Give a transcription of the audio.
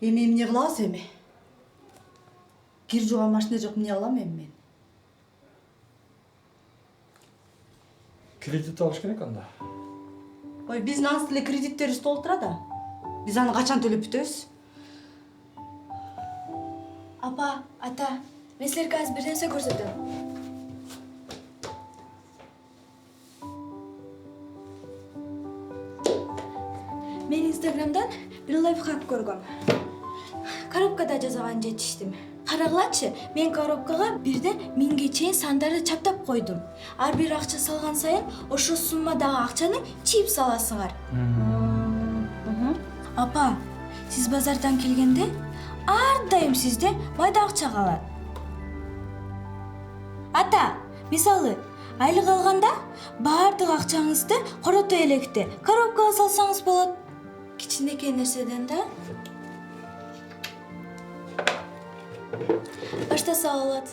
Эми эмне кылабыз эми? Кир жууган машина жок, эмне кылам эми мен? Кредит алыш керек анда. Ой, биздин ансы эле кредиттерибиз толуп турат да. Биз аны качан төлөп бүтөбүз? Апа, ата, мен силерге азыр бир нерсе көрсөтөм. Мен Инстаграмдан бир лайфхак көргөм. Коробкада жасаган жетиштим. Карагылачы, мен коробкага бирден 1000ге чейин сандарды чаптап койдум. Ар бир акча салган сайын ошо суммадагы акчаны чип саласыңар. Апа, сиз базардан келгенде ар дайым сизде майда акча калат. Ата, мисалы, айлык алганда баардык акчаңызды корото электе коробкага салсаңыз болот. Кичинекей нерседен да баштаса болот.